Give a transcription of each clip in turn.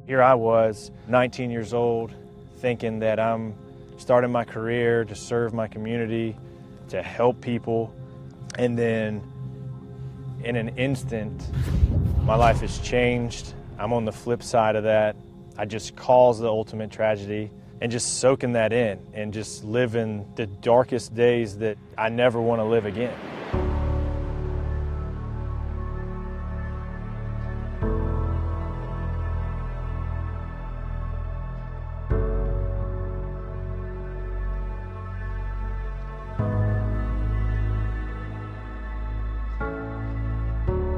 Here I was, 19 years old, thinking that I'm starting my career to serve my community, to help people, and then in an instant, my life has changed. I'm on the flip side of that. I just caused the ultimate tragedy, and just soaking that in and just living the darkest days that I never want to live again.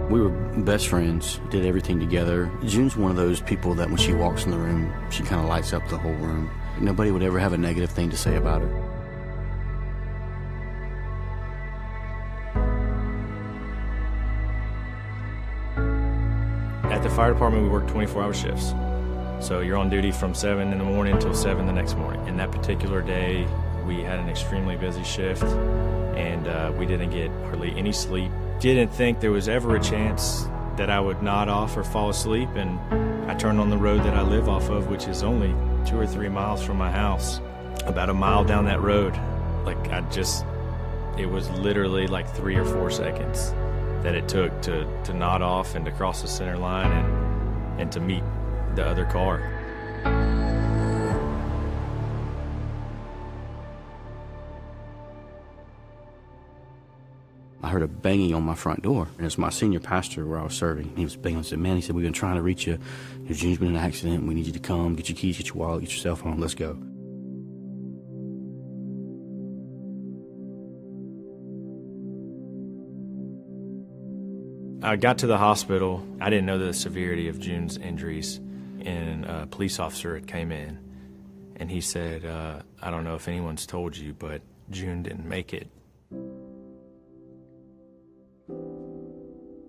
We were best friends, did everything together. June's one of those people that when she walks in the room, she kind of lights up the whole room. Nobody would ever have a negative thing to say about her. At the fire department, we work 24-hour shifts. So you're on duty from 7 in the morning until 7 the next morning. And that particular day, we had an extremely busy shift, and we didn't get hardly any sleep. Didn't think there was ever a chance that I would nod off or fall asleep, and I turned on the road that I live off of, which is only 2 or 3 miles from my house. About a mile down that road, it was literally like 3 or 4 seconds that it took to nod off and to cross the center line and to meet the other car. I heard a banging on my front door, and it was my senior pastor where I was serving. He was banging and said, "Man," he said, "we've been trying to reach you. June's been in an accident. We need you to come, get your keys, get your wallet, get your cell phone. Let's go." I got to the hospital. I didn't know the severity of June's injuries, and a police officer had came in, and he said, "I don't know if anyone's told you, but June didn't make it."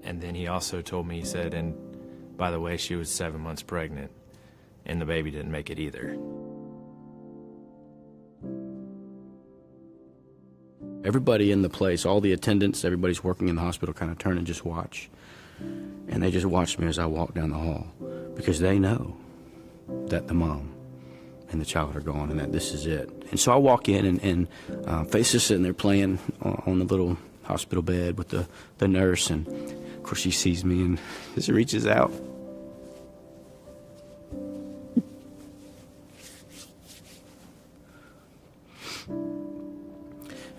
And then he also told me, he said, "And by the way, she was 7 months pregnant, and the baby didn't make it either." Everybody in the place, all the attendants, everybody's working in the hospital kind of turn and just watch. And they just watched me as I walked down the hall, because they know that the mom and the child are gone and that this is it. And so I walk in, and Faith is sitting there playing on the little hospital bed with the nurse, and of course she sees me and just reaches out.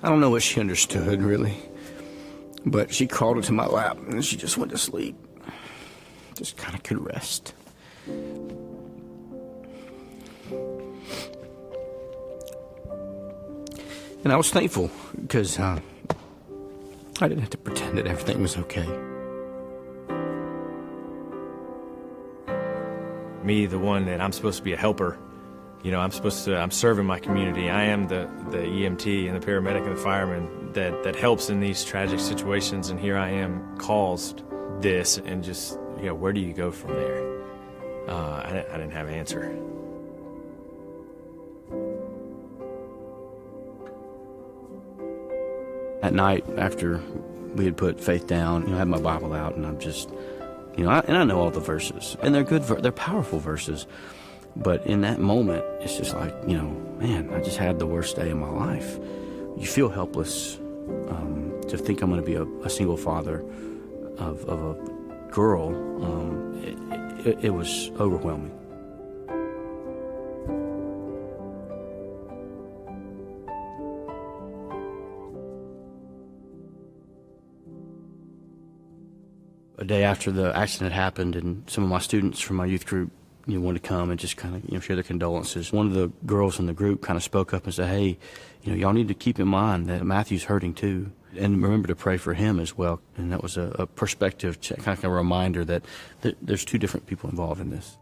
I don't know what she understood, really, but she crawled into my lap and she just went to sleep. Just kind of could rest. And I was thankful, because I didn't have to pretend that everything was okay. Me, the one that I'm supposed to be a helper, I'm serving my community. I am the EMT and the paramedic and the fireman that helps in these tragic situations, and here I am caused this, and just, where do you go from there? I didn't have an answer. At night, after we had put Faith down, I had my Bible out, and I'm just, and I know all the verses, and they're good, they're powerful verses. But in that moment, it's just like, man, I just had the worst day of my life. You feel helpless to think I'm going to be a single father of a girl. It was overwhelming. A day after the accident happened, and some of my students from my youth group wanted to come and just kind of share their condolences. One of the girls in the group kind of spoke up and said, "Hey, y'all need to keep in mind that Matthew's hurting too, and remember to pray for him as well." And that was a perspective, kind of a reminder that there's two different people involved in this.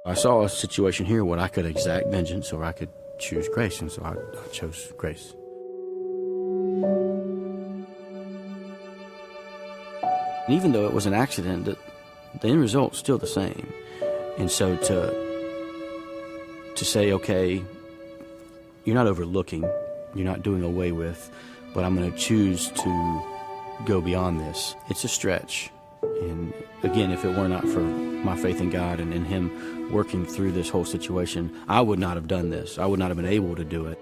I saw a situation here where I could exact vengeance or I could choose grace, and so I chose grace. And even though it was an accident, the end result's still the same. And so to say, okay, you're not overlooking, you're not doing away with, but I'm going to choose to go beyond this. It's a stretch. And again, if it were not for my faith in God and in Him working through this whole situation, I would not have done this. I would not have been able to do it.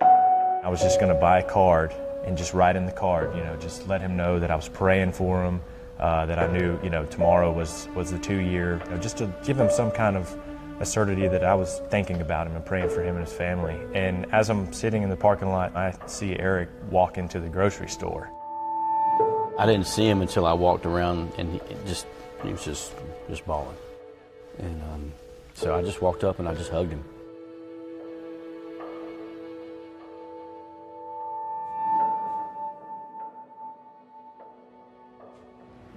I was just going to buy a card and just write in the card, just let him know that I was praying for him, that I knew, tomorrow was the 2-year, just to give him some kind of assertity that I was thinking about him and praying for him and his family. And as I'm sitting in the parking lot, I see Erik walk into the grocery store. I didn't see him until I walked around, and he was just bawling. And so I just walked up and I just hugged him.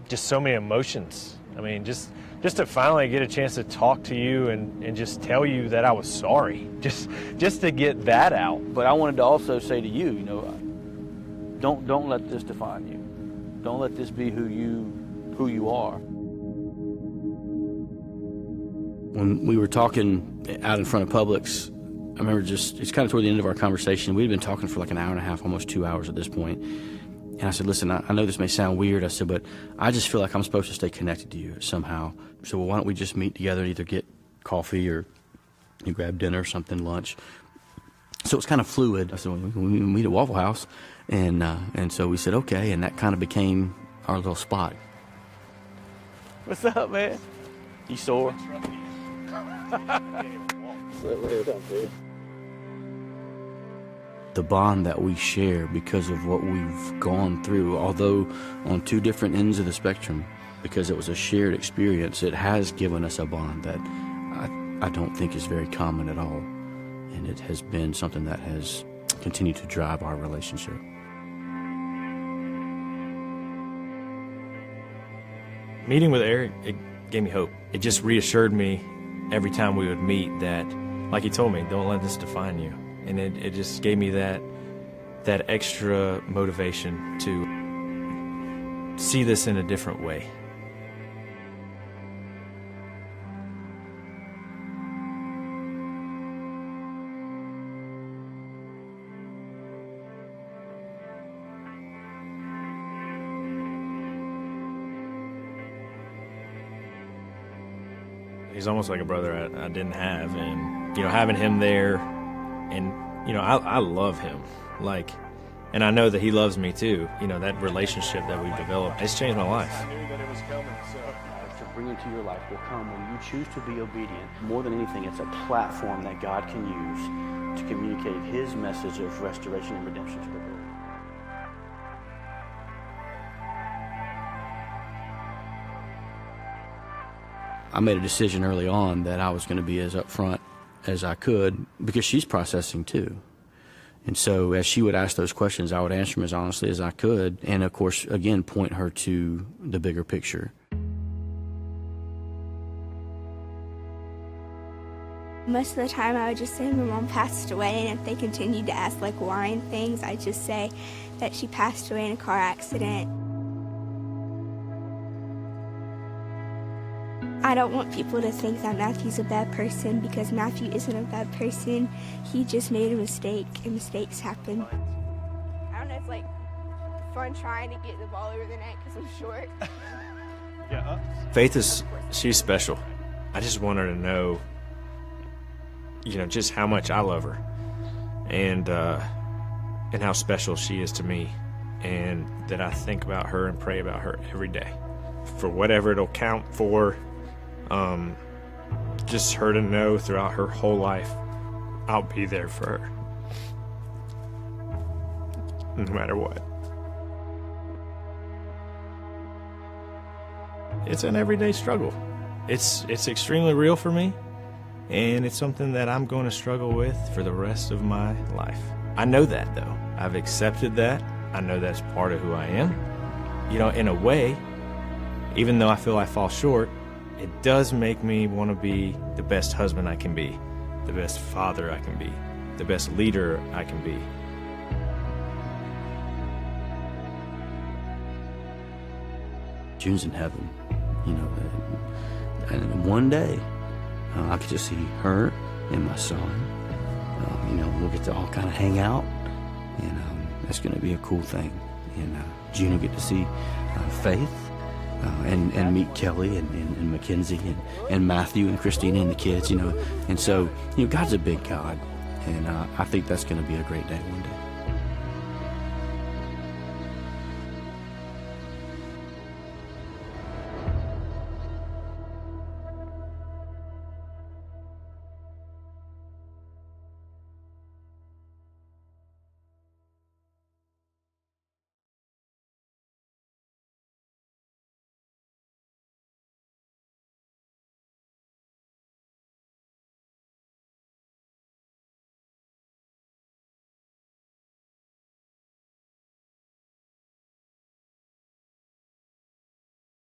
Just so many emotions. I mean, just to finally get a chance to talk to you and just tell you that I was sorry, just to get that out. But I wanted to also say to you, don't let this define you. Don't let this be who you are. When we were talking out in front of Publix, I remember it's kind of toward the end of our conversation. We'd been talking for like an hour and a half, almost 2 hours at this point. And I said, listen, I know this may sound weird. I said, but I just feel like I'm supposed to stay connected to you somehow. So why don't we just meet together, either get coffee or you grab dinner or something, lunch. So it's kind of fluid. I said, well, we meet at Waffle House. And so we said, okay. And that kind of became our little spot. What's up, man? You sore? The bond that we share because of what we've gone through, although on two different ends of the spectrum, because it was a shared experience, it has given us a bond that I don't think is very common at all. And it has been something that has continued to drive our relationship. Meeting with Erik, it gave me hope. It just reassured me every time we would meet that, like he told me, don't let this define you. And it just gave me that extra motivation to see this in a different way. He's almost like a brother I didn't have, and having him there, and I love him, and I know that he loves me too. That relationship that we've developed, it's changed my life. I knew that it was coming, so to bring into your life will come when you choose to be obedient. More than anything, it's a platform that God can use to communicate His message of restoration and redemption to the world. I made a decision early on that I was going to be as upfront as I could, because she's processing too. And so as she would ask those questions, I would answer them as honestly as I could, and of course, again, point her to the bigger picture. Most of the time I would just say my mom passed away, and if they continued to ask why and things, I'd just say that she passed away in a car accident. I don't want people to think that Matthew's a bad person, because Matthew isn't a bad person. He just made a mistake, and mistakes happen. I don't know, it's fun trying to get the ball over the net because I'm short. Faith she's special. I just want her to know, just how much I love her, and how special she is to me, and that I think about her and pray about her every day. For whatever it'll count for, just her to know throughout her whole life, I'll be there for her, no matter what. It's an everyday struggle. It's extremely real for me, and it's something that I'm going to struggle with for the rest of my life. I know that, though. I've accepted that. I know that's part of who I am. In a way, even though I feel I fall short, it does make me want to be the best husband I can be, the best father I can be, the best leader I can be. June's in heaven, you know, and one day I could just see her and my son. You know, we'll get to all kind of hang out, and that's going to be a cool thing. And June will get to see Faith and meet Kelly and Mackenzie and Matthew and Christina and the kids, you know. And so, you know, God's a big God, and I think that's going to be a great day one day.